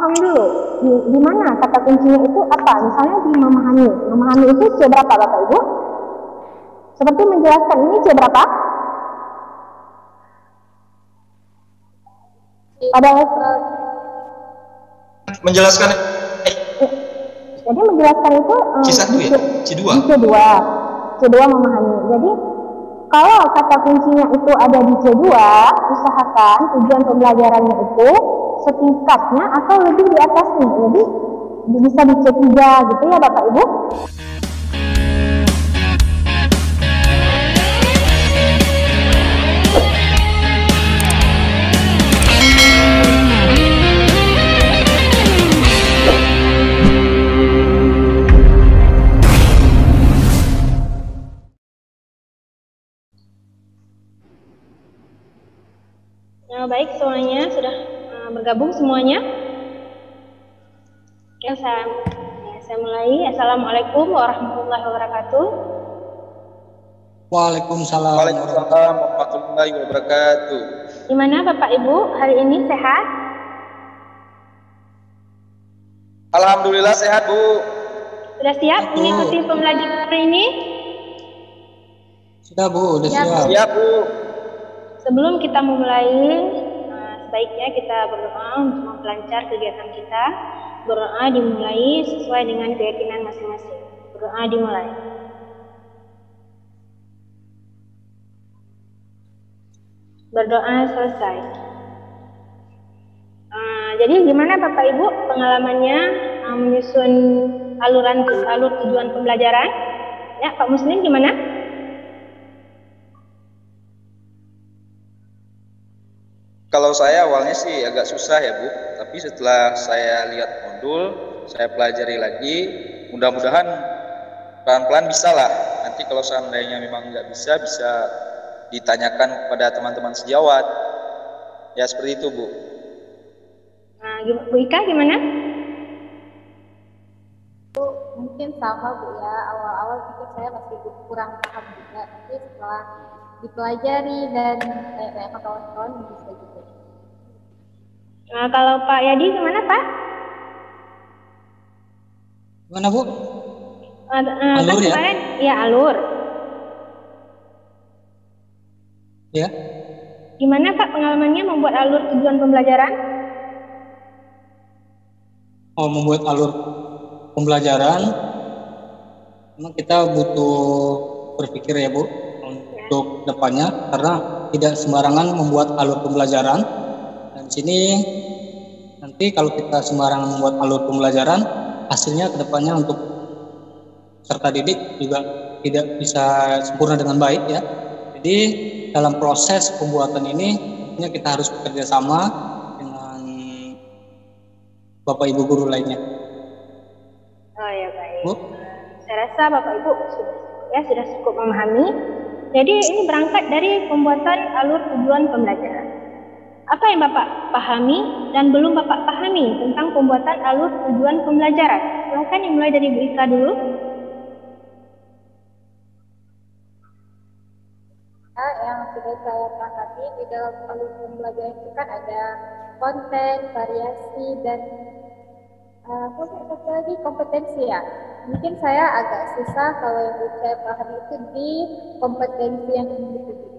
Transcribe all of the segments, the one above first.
paham dulu di mana kata kuncinya itu apa. Misalnya di memahami. Memahami itu C berapa Bapak Ibu? Seperti menjelaskan ini C berapa? Pada menjelaskan. Jadi menjelaskan itu C1 ya? C2. Di C2. C2 memahami. Jadi kalau kata kuncinya itu ada di C2, usahakan tujuan pembelajarannya itu setingkatnya atau lebih di atasnya. Jadi bisa di C3 gitu ya Bapak Ibu. Baik, semuanya sudah bergabung semuanya. Ya, saya mulai. Assalamualaikum warahmatullahi wabarakatuh. Waalaikumsalam warahmatullahi wabarakatuh. Gimana Bapak Ibu hari ini sehat? Alhamdulillah sehat Bu. Sudah siap mengikuti pembelajaran hari ini? Sudah Bu, sudah siap. Siap Bu. Sebelum kita memulai, sebaiknya kita berdoa untuk memperlancar kegiatan kita. Berdoa dimulai sesuai dengan keyakinan masing-masing. Berdoa dimulai. Berdoa selesai. Jadi gimana Bapak Ibu pengalamannya menyusun alur tujuan pembelajaran? Ya, Pak Muslim gimana? Kalau saya awalnya sih agak susah ya Bu, tapi setelah saya lihat modul, saya pelajari lagi, mudah-mudahan pelan-pelan bisa lah. Nanti kalau seandainya memang nggak bisa ditanyakan kepada teman-teman sejawat. Ya seperti itu Bu. Nah, Bu Ika gimana? Bu, mungkin sama Bu ya, awal-awal mungkin saya masih kurang paham juga, tapi setelah dipelajari dan kayak kawan-kawan bisa juga. Nah, kalau Pak Yadi gimana Pak? Gimana Bu? Alur ya? Kemarin, ya alur. Ya. Gimana Pak pengalamannya membuat alur tujuan pembelajaran? Membuat alur pembelajaran, memang kita butuh berpikir ya Bu untuk depannya, karena tidak sembarangan membuat alur pembelajaran. Dan di sini nanti kalau kita sembarangan membuat alur pembelajaran, hasilnya ke depannya untuk peserta didik juga tidak bisa sempurna dengan baik ya. Jadi dalam proses pembuatan ini tentunya kita harus bekerja sama dengan Bapak Ibu guru lainnya. Oh ya baik. Bu? Saya rasa Bapak Ibu sudah cukup memahami. Jadi ini berangkat dari pembuatan alur tujuan pembelajaran. Apa yang Bapak pahami dan belum Bapak pahami tentang pembuatan alur tujuan pembelajaran? Silakan dimulai dari Bu Ika dulu. Yang sudah saya pahami di dalam alur pembelajaran itu kan ada konten, variasi, dan satu lagi kompetensi ya. Mungkin saya agak susah kalau yang saya pahami itu di kompetensi yang individu.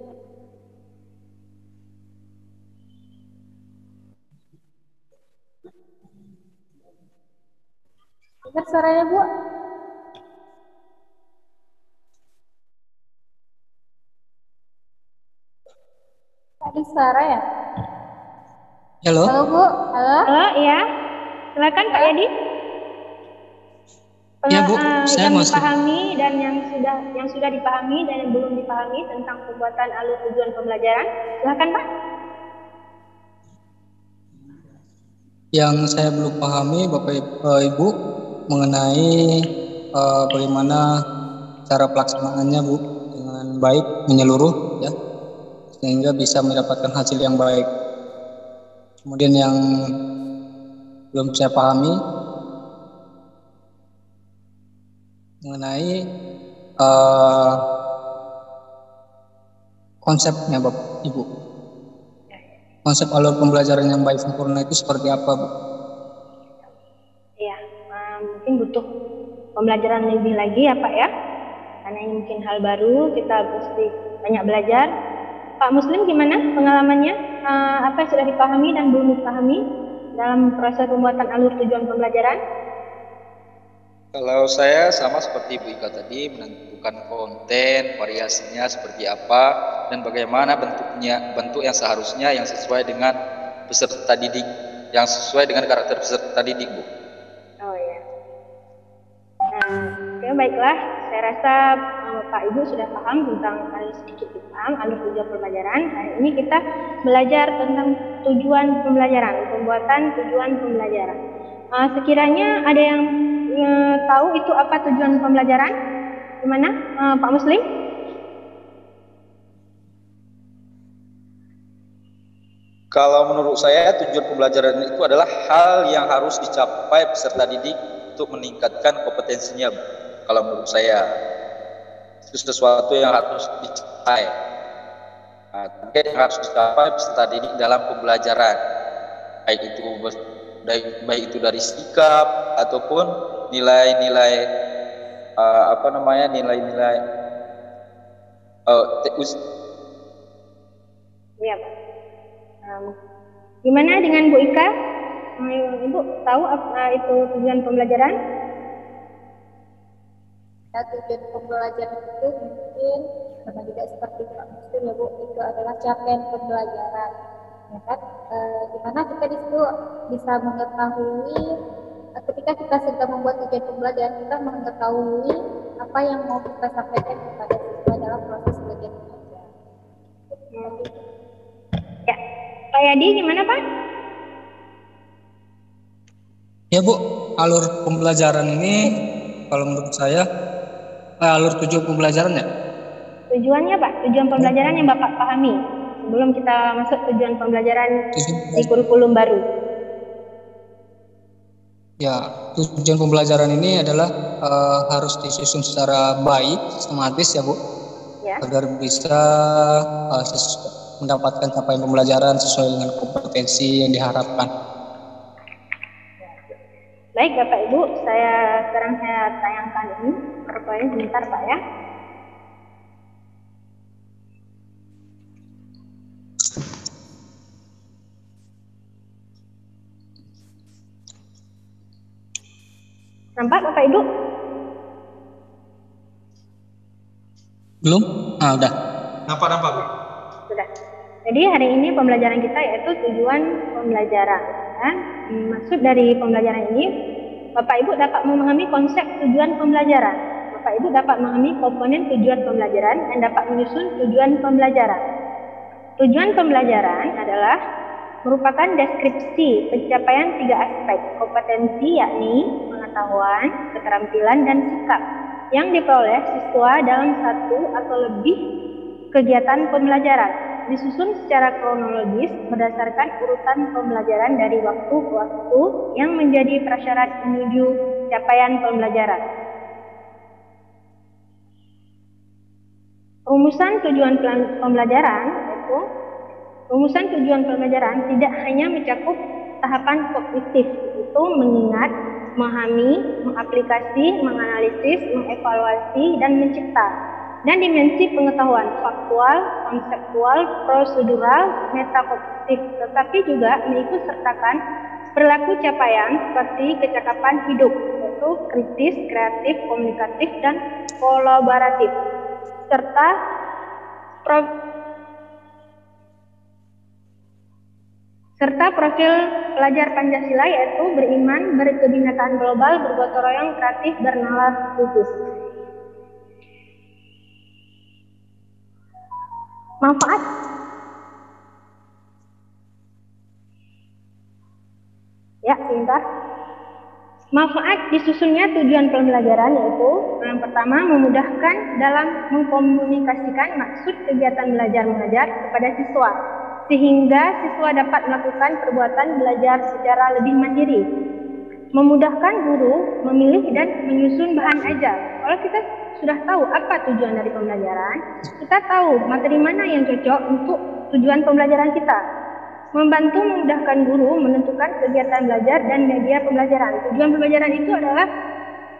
Dengar suaranya Bu? Ada suara ya? Halo? Halo Bu? Halo, iya. Silakan Pak Yadi. Ya Bu, saya yang masih dipahami dan yang sudah dipahami dan yang belum dipahami tentang pembuatan alur tujuan pembelajaran. Silakan Pak. Yang saya belum pahami Bapak Ibu mengenai bagaimana cara pelaksanaannya Bu dengan baik menyeluruh ya, sehingga bisa mendapatkan hasil yang baik. Kemudian yang belum saya pahami mengenai konsepnya Bapak Ibu. Konsep alur pembelajaran yang baik sempurna itu seperti apa Bu? mungkin butuh pembelajaran lebih lagi ya Pak ya. Karena ini mungkin hal baru, kita mesti banyak belajar. Pak Muslim gimana pengalamannya? Apa yang sudah dipahami dan belum dipahami dalam proses pembuatan alur tujuan pembelajaran? Kalau saya sama seperti Bu Ika tadi, menentukan konten, variasinya seperti apa, dan bagaimana bentuk yang seharusnya yang sesuai dengan peserta didik, yang sesuai dengan karakter peserta didik, Bu. Oh ya. Oke, baiklah. Saya rasa Pak Ibu sudah paham tentang sedikit tentang alur tujuan pembelajaran. Hari ini kita belajar tentang tujuan pembelajaran, pembuatan tujuan pembelajaran. Sekiranya ada yang tahu itu apa tujuan pembelajaran? Gimana, Pak Muslim? Kalau menurut saya tujuan pembelajaran itu adalah hal yang harus dicapai peserta didik untuk meningkatkan kompetensinya. Kalau menurut saya itu sesuatu yang harus dicapai. Target yang harus dicapai peserta didik dalam pembelajaran, baik itu dari sikap ataupun nilai-nilai nilai-nilai Iya, Pak. Gimana dengan Bu Ika? Ibu tahu apa itu tujuan pembelajaran? Ya, tujuan pembelajaran itu mungkin sama juga seperti Pak Muslim ya Bu, itu adalah capaian pembelajaran. Ya kan? Dimana kita di situ bisa mengetahui ketika kita sedang membuat tujuan pembelajaran, kita mengetahui apa yang mau kita sampaikan kepada siswa dalam proses belajar mengajar. Ya, Pak Yadi gimana Pak? Ya Bu, alur pembelajaran ini kalau menurut saya alur tujuan pembelajaran ya. Tujuannya Pak, tujuan pembelajaran yang Bapak pahami sebelum kita masuk tujuan pembelajaran di kurikulum baru. Ya, tujuan pembelajaran ini adalah harus disusun secara baik, sistematis ya Bu, Ya. agar bisa mendapatkan capaian pembelajaran sesuai dengan kompetensi yang diharapkan. Baik Bapak Ibu, sekarang saya tayangkan ini PowerPoint sebentar Pak ya. Nampak Bapak Ibu? Belum? Udah. nampak Bu. Sudah. Jadi hari ini pembelajaran kita yaitu tujuan pembelajaran. Ya. Maksud dari pembelajaran ini, Bapak Ibu dapat memahami konsep tujuan pembelajaran. Bapak Ibu dapat memahami komponen tujuan pembelajaran dan dapat menyusun tujuan pembelajaran. Tujuan pembelajaran adalah merupakan deskripsi pencapaian 3 aspek kompetensi, yakni pengetahuan, keterampilan, dan sikap yang diperoleh siswa dalam satu atau lebih kegiatan pembelajaran. Disusun secara kronologis berdasarkan urutan pembelajaran dari waktu ke waktu yang menjadi prasyarat menuju capaian pembelajaran. Rumusan tujuan pembelajaran yaitu rumusan tujuan pembelajaran tidak hanya mencakup tahapan kognitif, yaitu mengingat, memahami, mengaplikasi, menganalisis, mengevaluasi, dan mencipta, dan dimensi pengetahuan faktual, konseptual, prosedural, metakognitif, tetapi juga mengikutsertakan perilaku capaian seperti kecakapan hidup, yaitu kritis, kreatif, komunikatif, dan kolaboratif, serta profil pelajar Pancasila yaitu beriman, berkebinekaan global, bergotong royong, kreatif, bernalar khusus. Manfaat. Ya, sebentar. Manfaat disusunnya tujuan pembelajaran yaitu yang pertama memudahkan dalam mengkomunikasikan maksud kegiatan belajar mengajar kepada siswa, sehingga siswa dapat melakukan perbuatan belajar secara lebih mandiri. Memudahkan guru memilih dan menyusun bahan ajar. Kalau kita sudah tahu apa tujuan dari pembelajaran, kita tahu materi mana yang cocok untuk tujuan pembelajaran kita. Membantu memudahkan guru menentukan kegiatan belajar dan media pembelajaran. Tujuan pembelajaran itu adalah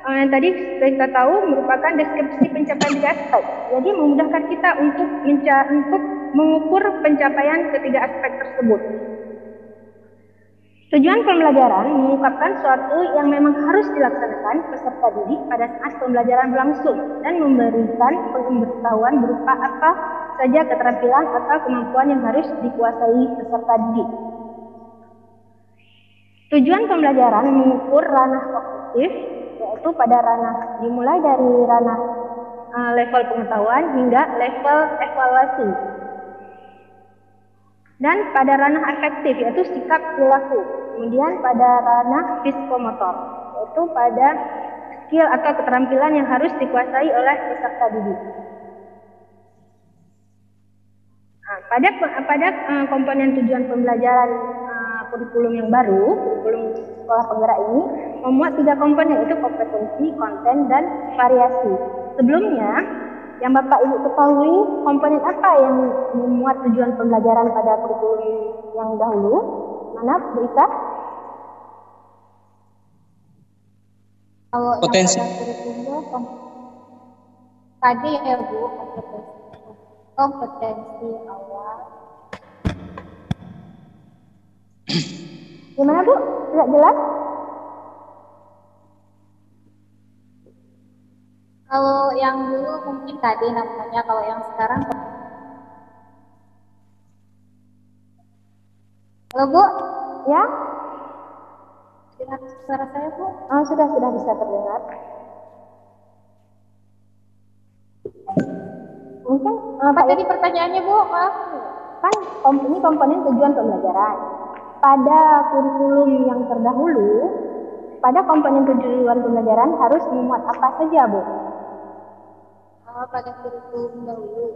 tadi sudah kita tahu merupakan deskripsi pencapaian 3 aspek. Jadi memudahkan kita untuk mengukur pencapaian ketiga aspek tersebut. Tujuan pembelajaran mengungkapkan suatu yang memang harus dilaksanakan peserta didik pada saat pembelajaran berlangsung dan memberikan pemberitahuan berupa apa saja keterampilan atau kemampuan yang harus dikuasai peserta didik. Tujuan pembelajaran mengukur ranah kognitif, yaitu pada ranah dimulai dari ranah level pengetahuan hingga level evaluasi. Dan pada ranah afektif, yaitu sikap perilaku. Kemudian pada ranah psikomotor, yaitu pada skill atau keterampilan yang harus dikuasai oleh peserta didik. Pada komponen tujuan pembelajaran kurikulum yang baru, kurikulum sekolah penggerak ini memuat 3 komponen, yaitu kompetensi, konten, dan variasi. Sebelumnya, yang Bapak Ibu ketahui komponen apa yang memuat tujuan pembelajaran pada kurikulum yang dahulu? Mana, Bu Ika? Kalau Potensi. yang pada kurikulum tadi ya Bu, kompetensi awal. Gimana Bu? Tidak jelas? Kalau yang dulu mungkin tadi namanya, kalau yang sekarang. Halo Bu, Ya? dengar suara saya Bu? Oh, sudah bisa terdengar. Mungkin Apa Pak tadi pertanyaannya Bu? Maaf. kan ini komponen tujuan pembelajaran. Pada kurikulum yang terdahulu, pada komponen tujuan pembelajaran harus memuat apa saja, Bu? Pada kurikulum dahulu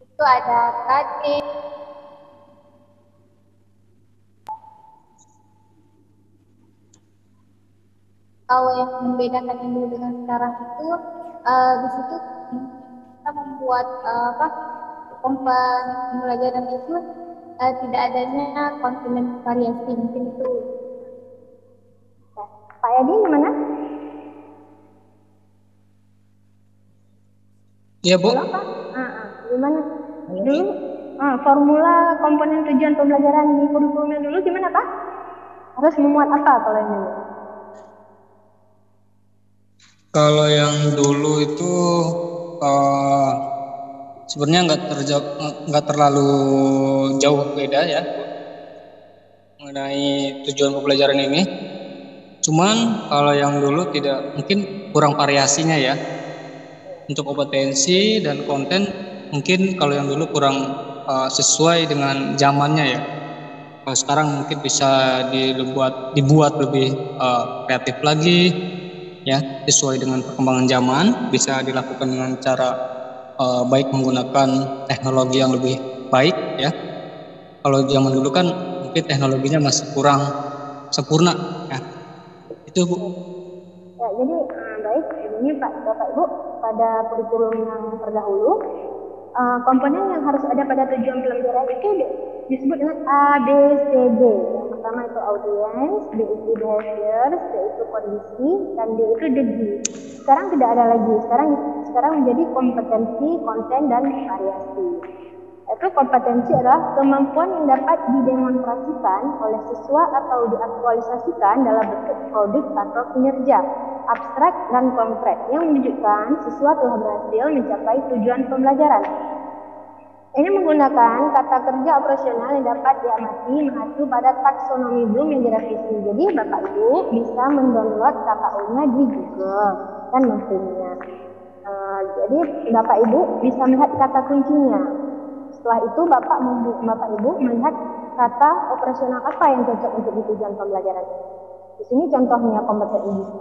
itu ada tadi kalau yang membedakan yang dulu dengan sekarang itu di situ kita membuat komponen pembelajaran itu tidak adanya konten variasi, mungkin itu. Pak Yadi gimana? Iya, Bu. Halo, Pak? Gimana? Dulu formula komponen tujuan pembelajaran di kurikulum yang dulu gimana, Pak? Harus memuat apa kalau yang dulu? Kalau yang dulu itu sebenarnya nggak terlalu jauh beda ya mengenai tujuan pembelajaran ini. Cuman kalau yang dulu tidak, mungkin kurang variasinya ya. Untuk kompetensi dan konten mungkin kalau yang dulu kurang sesuai dengan zamannya ya. Kalau sekarang mungkin bisa dibuat lebih kreatif lagi ya, sesuai dengan perkembangan zaman, bisa dilakukan dengan cara baik menggunakan teknologi yang lebih baik ya. Kalau zaman dulu kan mungkin teknologinya masih kurang sempurna ya. Itu Bu. Ya, jadi baik, ini Bapak Ibu, pada kurikulum yang terdahulu, komponen yang harus ada pada tujuan pembelajaran itu disebut dengan A, B, C, D. Yang pertama itu audience, B itu behavior, C itu kondisi, dan D itu degree. Sekarang tidak ada lagi. Sekarang menjadi kompetensi, konten, dan variasi. Itu kompetensi adalah kemampuan yang dapat didemonstrasikan oleh siswa atau diaktualisasikan dalam bentuk produk atau kinerja abstrak dan konkret yang menunjukkan siswa telah berhasil mencapai tujuan pembelajaran. Ini menggunakan kata kerja operasional yang dapat diamati mengacu pada taksonomi Bloom yang direvisi. Jadi Bapak Ibu bisa mendownload KKU-nya di Google dan memprintnya. Jadi Bapak Ibu bisa melihat kata kuncinya. Setelah itu Bapak Ibu melihat kata operasional apa yang cocok untuk tujuan pembelajaran. Di sini contohnya kompetensi.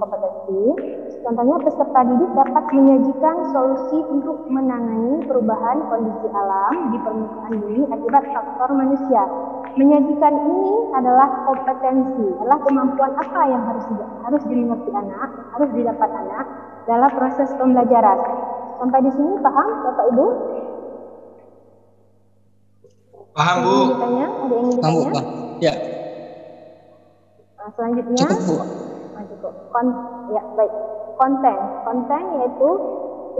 Contohnya peserta didik dapat menyajikan solusi untuk menangani perubahan kondisi alam di permukaan bumi akibat faktor manusia. Menyajikan ini adalah kompetensi, adalah kemampuan apa yang harus dimengerti anak, harus didapat anak dalam proses pembelajaran. Sampai di sini paham Bapak Ibu? Paham Bu? Ada yang ingin ditanya? Ya. Nah, selanjutnya Cukup, Bu. cukup. Ya, baik. Konten yaitu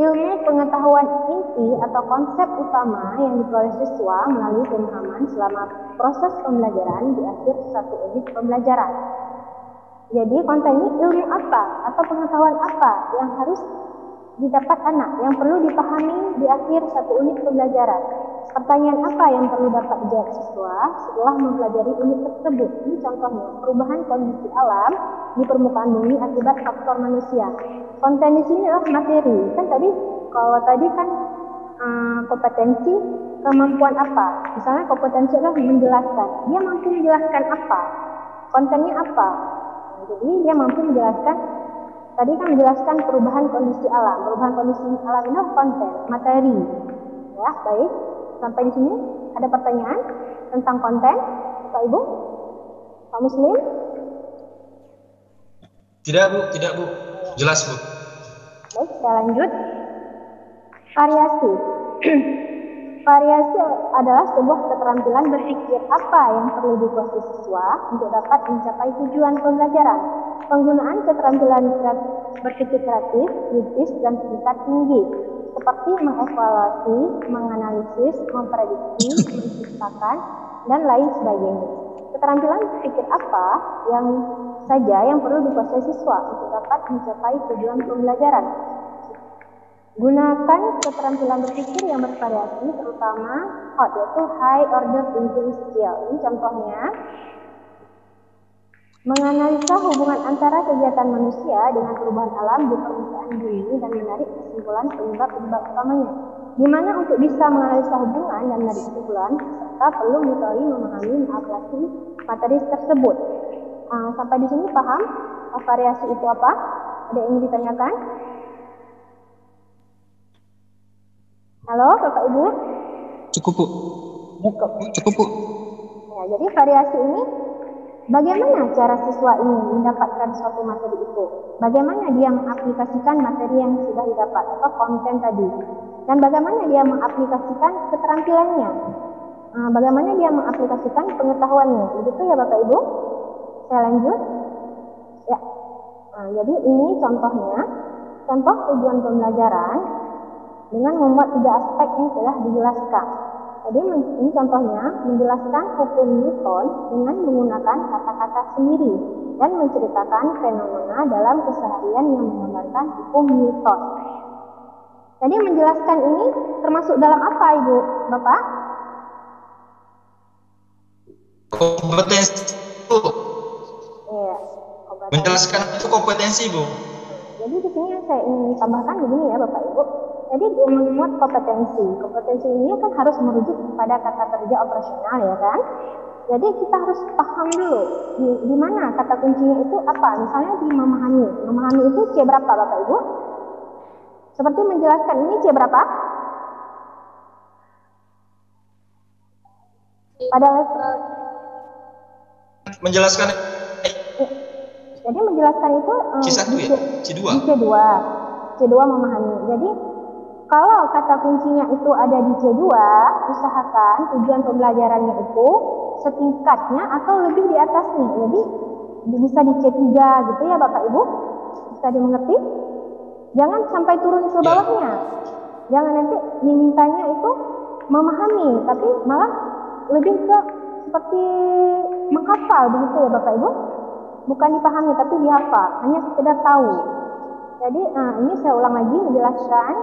ilmu pengetahuan inti atau konsep utama yang diperoleh siswa melalui pemahaman selama proses pembelajaran di akhir satu unit pembelajaran. Jadi konten ini ilmu apa atau pengetahuan apa yang harus didapat anak, yang perlu dipahami di akhir satu unit pembelajaran. Pertanyaan apa yang perlu dapat dijawab siswa setelah mempelajari unit tersebut? Ini contohnya, perubahan kondisi alam di permukaan bumi akibat faktor manusia. Konten di sini adalah materi. Kan tadi, kalau tadi kan kompetensi, kemampuan apa? Misalnya kompetensi adalah menjelaskan. Dia mampu menjelaskan apa? Kontennya apa? Jadi dia mampu menjelaskan. Tadi kan menjelaskan perubahan kondisi alam. Perubahan kondisi alam itu konten, materi. Ya, baik. Sampai di sini ada pertanyaan tentang konten, Bapak Ibu? Pak Muslim? Tidak Bu. Jelas Bu. Baik, saya lanjut. Variasi. Variasi adalah sebuah keterampilan berpikir apa yang perlu dikuasai siswa untuk dapat mencapai tujuan pembelajaran. Penggunaan keterampilan berpikir kreatif, kritis, dan tingkat tinggi, seperti mengevaluasi, menganalisis, memprediksi, menciptakan, dan lain sebagainya. Keterampilan berpikir apa yang saja yang perlu dikuasai siswa untuk dapat mencapai tujuan pembelajaran. Gunakan keterampilan berpikir yang bervariasi, terutama HOT, yaitu High Order Thinking Skill. Ini contohnya, menganalisa hubungan antara kegiatan manusia dengan perubahan alam di permukaan bumi dan menarik kesimpulan penyebab-penyebab utamanya. Di mana untuk bisa menganalisa hubungan dan menarik kesimpulan, peserta perlu mengetahui, memahami, mengaplikasi materi tersebut. Sampai di sini paham variasi itu apa? Ada yang ingin ditanyakan? Halo, Bapak Ibu? Cukup, Bu. Cukup, Bu. Ya, jadi variasi ini, bagaimana cara siswa ini mendapatkan suatu materi itu? Bagaimana dia mengaplikasikan materi yang sudah didapat atau konten tadi? Dan bagaimana dia mengaplikasikan keterampilannya? Bagaimana dia mengaplikasikan pengetahuannya? Begitu ya Bapak Ibu? Saya lanjut. Ya. Jadi ini contohnya, contoh tujuan pembelajaran dengan membuat 3 aspek yang telah dijelaskan. Jadi ini contohnya menjelaskan hukum Newton dengan menggunakan kata-kata sendiri dan menceritakan fenomena dalam keseharian yang menggambarkan hukum Newton. Jadi menjelaskan ini termasuk dalam apa Ibu, Bapak? Kompetensi Bu. Iya, kompetensi. Menjelaskan itu kompetensi Bu. Jadi di sini yang saya ingin tambahkan begini ya Bapak Ibu. Jadi dia memuat kompetensi. Kompetensi ini kan harus merujuk kepada kata kerja operasional ya kan. Jadi kita harus paham dulu di mana kata kuncinya itu apa. Misalnya di memahami. Memahami itu C berapa Bapak Ibu? Seperti menjelaskan ini C berapa? Pada level. Menjelaskan. Jadi menjelaskan itu C1 ya? C2. Di C2 memahami. Jadi kalau kata kuncinya itu ada di C2, usahakan tujuan pembelajarannya itu setingkatnya atau lebih di atasnya. Jadi bisa di C3 gitu ya Bapak Ibu. Bisa dimengerti? Jangan sampai turun ke bawahnya. Jangan nanti dimintanya itu memahami, tapi malah lebih ke seperti menghafal begitu ya Bapak Ibu. Bukan dipahami tapi dihafal, hanya sekedar tahu. Jadi ini saya ulang lagi menjelaskan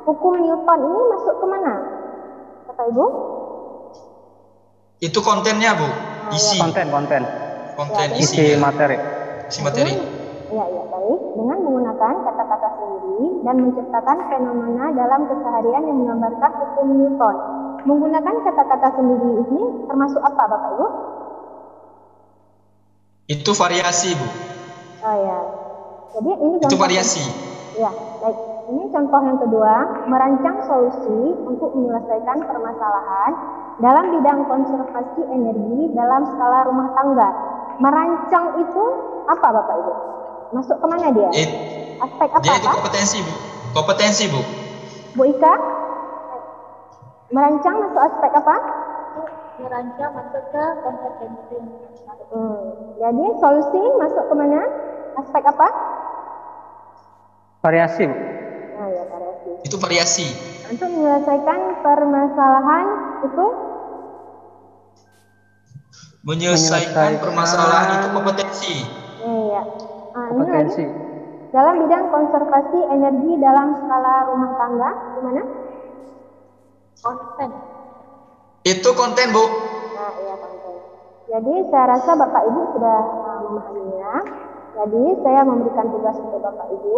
hukum Newton ini masuk ke mana, Bapak Ibu? Itu kontennya Bu. Isi. Konten. Konten Ya, isi materi. Isi materi. Ya, baik. Dengan menggunakan kata-kata sendiri dan menciptakan fenomena dalam keseharian yang menggambarkan hukum Newton. Menggunakan kata-kata sendiri ini termasuk apa, Bapak Ibu? Itu variasi Bu. Oh ya. Jadi ini Itu contoh. variasi. Ya, baik. Ini contoh yang kedua, merancang solusi untuk menyelesaikan permasalahan dalam bidang konservasi energi dalam skala rumah tangga. Merancang itu apa Bapak Ibu? Masuk ke mana dia? Aspek apa? Dia itu kompetensi Bu. Kompetensi Bu. Bu Ika? Merancang masuk aspek apa? merancang masuk ke kompetensi. Jadi solusi masuk ke mana? Aspek apa? Variasi, Bu. Nah, ya variasi. Itu variasi. Untuk menyelesaikan permasalahan itu Menyelesaikan permasalahan itu kompetensi. iya. Kompetensi. Ini lagi. Dalam bidang konservasi energi dalam skala rumah tangga, gimana? Konten. Itu konten, Bu. Nah, iya konten. Jadi saya rasa Bapak Ibu sudah memahaminya. Jadi saya memberikan tugas untuk Bapak Ibu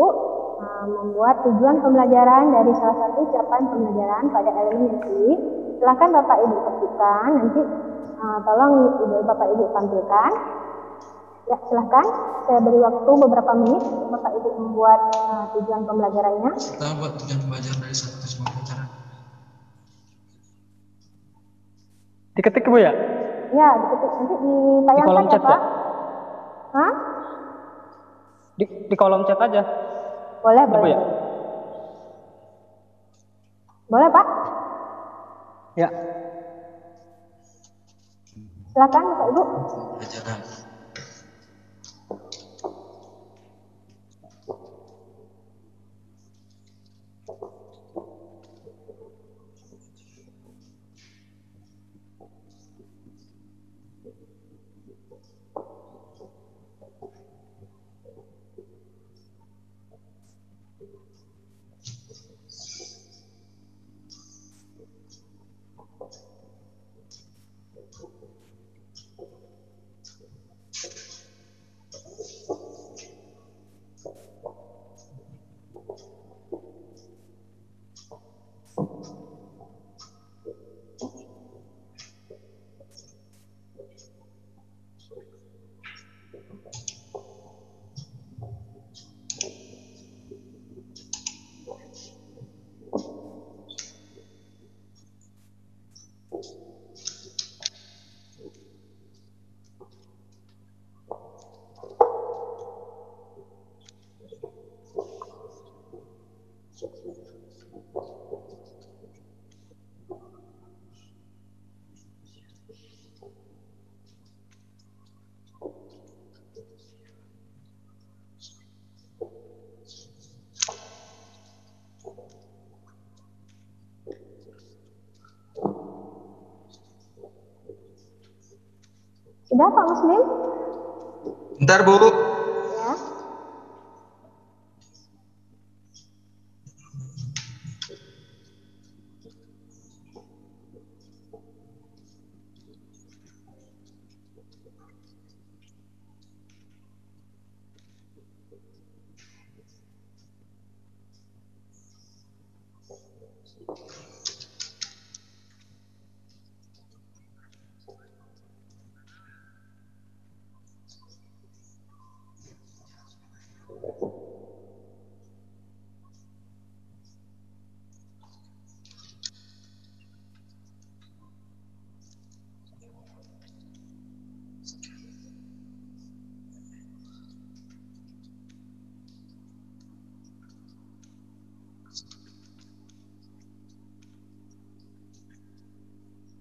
membuat tujuan pembelajaran dari salah satu capaian pembelajaran pada elemen yang pilih. Silakan Bapak Ibu ketikkan, nanti tolong Bapak Ibu tampilkan. Ya, silahkan. Saya beri waktu beberapa menit untuk Bapak Ibu membuat tujuan pembelajarannya. Kita buat tujuan pembelajaran dari satu semua pelajaran. Diketik, Bu, ya? Ya, diketik. Nanti Di ditayangkan kolom ya, chat, Pak? ya? Hah? Di kolom chat aja. Boleh, Bu, boleh. ya? Boleh, Pak? Ya. Silakan Bapak Ibu. Pelajaran. Sudah Pak Muslim? Bentar, Bu. Ya.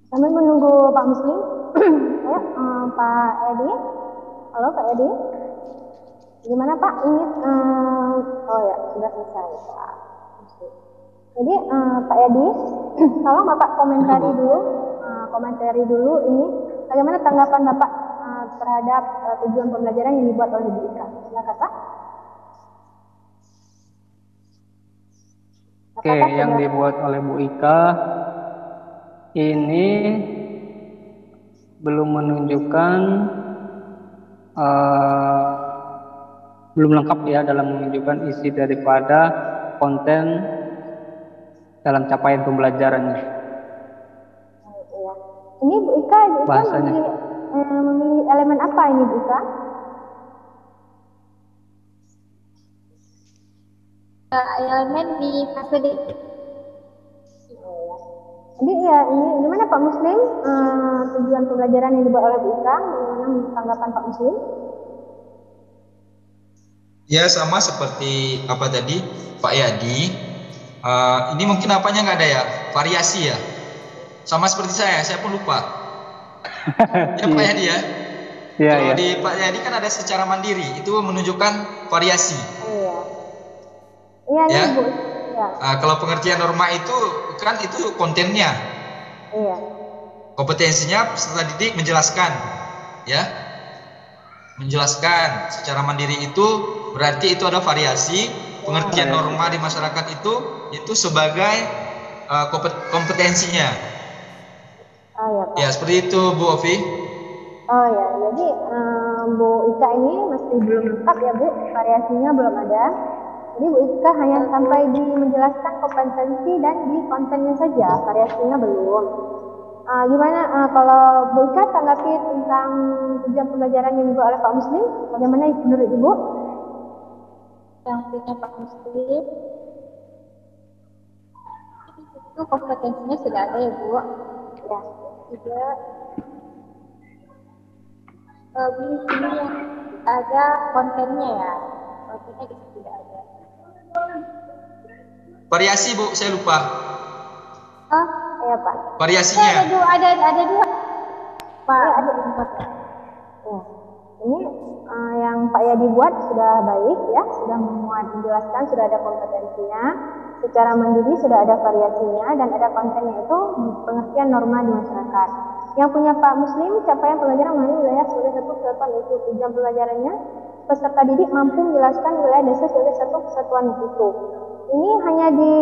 Sambil menunggu Pak Muslim, ayo Pak Edi. Halo Pak Edi. Gimana Pak? Ini oh ya sudah selesai Pak Muslim. Jadi Pak Edi, tolong Bapak komentari dulu ini bagaimana tanggapan Bapak terhadap tujuan pembelajaran yang dibuat oleh Bu Ika. Silakan Pak. Oke, yang dibuat oleh Bu Ika ini belum menunjukkan, belum lengkap ya dalam menunjukkan isi daripada konten dalam capaian pembelajarannya. Ya. Ini Bu Ika memilih elemen apa ini Bu Ika? Elemen di fase D. Jadi ya ini gimana Pak Muslim tujuan pembelajaran yang dibuat oleh Bu Ika, bagaimana tanggapan Pak Muslim? Ya sama seperti apa tadi Pak Yadi. Ini mungkin apanya nggak ada ya, variasi ya. Sama seperti saya pun lupa. Ya Pak Yadi ya. Iya, Kalau iya. di Pak Yadi kan ada secara mandiri, itu menunjukkan variasi. Iya. Iya, Ya. Bu. Iya. Kalau pengertian norma itu kan itu kontennya, Iya. kompetensinya peserta didik menjelaskan, ya, menjelaskan secara mandiri itu berarti itu ada variasi. Pengertian norma di masyarakat itu sebagai kompetensinya. Oh ya, Pak. Ya seperti itu Bu Ovi. Oh ya, jadi Bu Ika ini masih belum lengkap ya Bu, variasinya belum ada. Jadi Bu Ika hanya sampai di menjelaskan kompetensi dan di kontennya saja, variasinya belum. Gimana kalau Bu Ika tanggapi tentang tujuan pembelajaran yang dibuat oleh Pak Muslim? Bagaimana menurut Ibu? Yang punya Pak Muslim itu kompetensinya sudah ada ya Bu. Ya. Juga di sini yang ada kontennya ya, kontennya itu tidak ada. Variasi Bu, saya lupa. Oh, iya Pak. Variasinya. Ada dua. Pak, Ya, ada empat. Ya. Ini yang Pak Yadi buat sudah baik ya, sudah memuat menjelaskan, sudah ada kompetensinya, secara mandiri sudah ada variasinya dan ada kontennya itu pengertian norma di masyarakat. Yang punya Pak Muslim, capaian pembelajaran memahami wilayah sebagai satu kesatuan itu tujuan pembelajarannya, peserta didik mampu menjelaskan wilayah desa sebagai satu kesatuan itu. Ini hanya di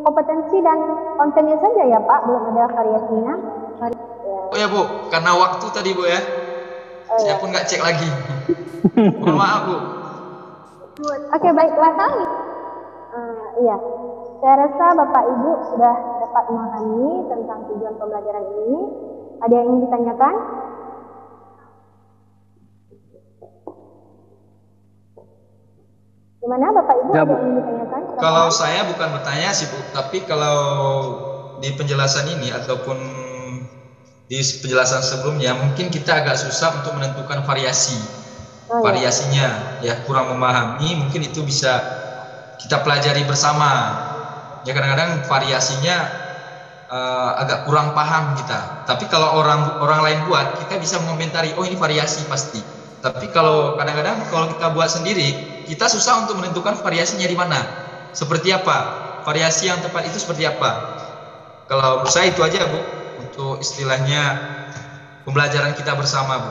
kompetensi dan kontennya saja ya Pak, belum ada variasinya. Oh ya Bu, karena waktu tadi Bu ya. Saya pun nggak cek lagi. Mohon maaf Bu. Oke, baiklah kami. Iya, saya rasa Bapak Ibu sudah dapat memahami tentang tujuan pembelajaran ini. Ada yang ingin ditanyakan? Gimana Bapak Ibu, Ya, ada Bu. yang ingin ditanyakan? Kalau saya bukan bertanya sih Bu, tapi kalau di penjelasan ini ataupun di penjelasan sebelumnya mungkin kita agak susah untuk menentukan variasi. Variasinya ya kurang memahami, mungkin itu bisa kita pelajari bersama. Ya kadang-kadang variasinya agak kurang paham kita. Tapi kalau orang lain buat, kita bisa mengomentari, oh ini variasi pasti. Tapi kalau kadang-kadang kalau kita buat sendiri, kita susah untuk menentukan variasinya di mana. Seperti apa? Variasi yang tepat itu seperti apa? Kalau menurut saya itu aja Bu, untuk istilahnya pembelajaran kita bersama Bu.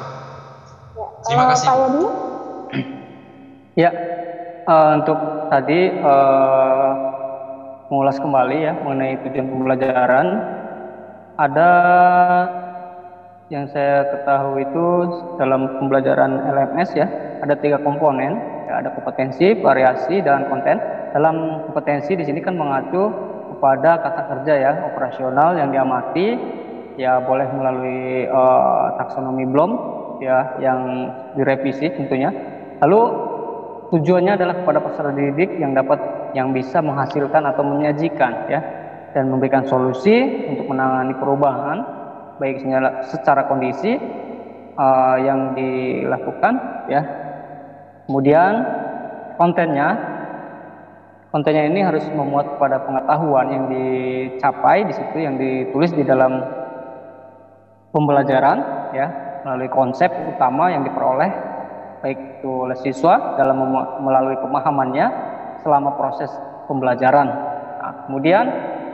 Terima kasih. Pak Yadi? Ya, untuk tadi mengulas kembali ya mengenai tujuan pembelajaran, ada yang saya ketahui itu dalam pembelajaran LMS ya, ada 3 komponen, ya, ada kompetensi, variasi, dan konten. Dalam kompetensi di sini kan mengacu kepada kata kerja ya, operasional yang diamati, ya boleh melalui taksonomi Bloom ya, yang direvisi tentunya. Lalu tujuannya adalah kepada peserta didik yang bisa menghasilkan atau menyajikan ya, dan memberikan solusi untuk menangani perubahan baik secara kondisi yang dilakukan ya. Kemudian kontennya ini harus memuat kepada pengetahuan yang dicapai di situ, yang ditulis di dalam pembelajaran ya, melalui konsep utama yang diperoleh baik itu oleh siswa dalam melalui pemahamannya selama proses pembelajaran. Nah, kemudian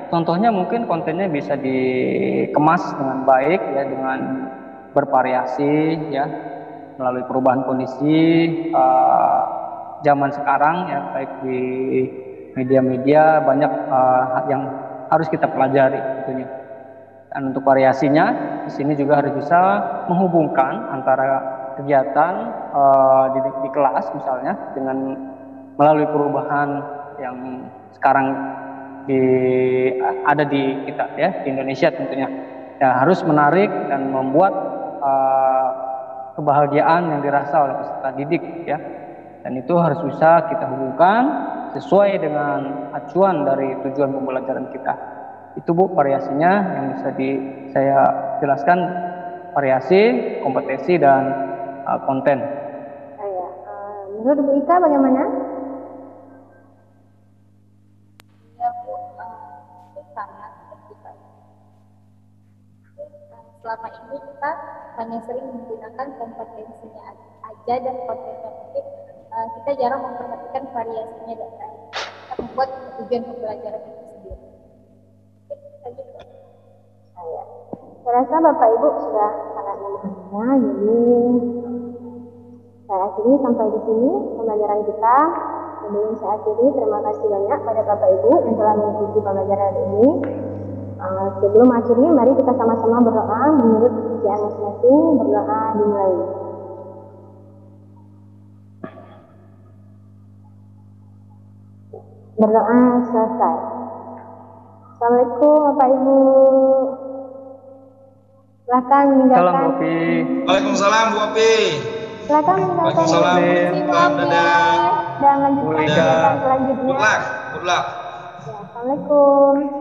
contohnya mungkin kontennya bisa dikemas dengan baik ya, dengan bervariasi ya, melalui perubahan kondisi zaman sekarang ya, baik di media-media banyak yang harus kita pelajari tentunya. Dan untuk variasinya di sini juga harus bisa menghubungkan antara kegiatan di kelas misalnya dengan melalui perubahan yang sekarang ada di kita ya, di Indonesia tentunya. Ya, harus menarik dan membuat kebahagiaan yang dirasa oleh peserta didik ya. Dan itu harus bisa kita hubungkan sesuai dengan acuan dari tujuan pembelajaran kita. Itu Bu variasinya yang bisa saya jelaskan, variasi, kompetensi, dan konten. Menurut Bu Ika bagaimana? Ya Bu, sama seperti Pak. selama ini kita hanya sering menggunakan kompetensinya aja dan kontennya mungkin kita jarang memperhatikan variasinya data. Kita membuat tujuan pembelajaran itu sendiri. Saya rasa Bapak Ibu sudah sangat memahaminya, jadi saya akhiri sampai di sini pembelajaran kita. Sebelum saya akhiri, terima kasih banyak pada Bapak Ibu yang telah mengikuti pembelajaran ini. Sebelum akhirnya, mari kita sama-sama berdoa menurut kepercayaan masing-masing. Berdoa dimulai. Berdoa selesai. Assalamualaikum Bapak Ibu. Silakan meninggalkan. Salam Bopi. Waalaikumsalam Bu Opi. Silakan meninggalkan. Dadah. Dan lanjutkan kegiatan selanjutnya. Good luck. Ya, Assalamualaikum.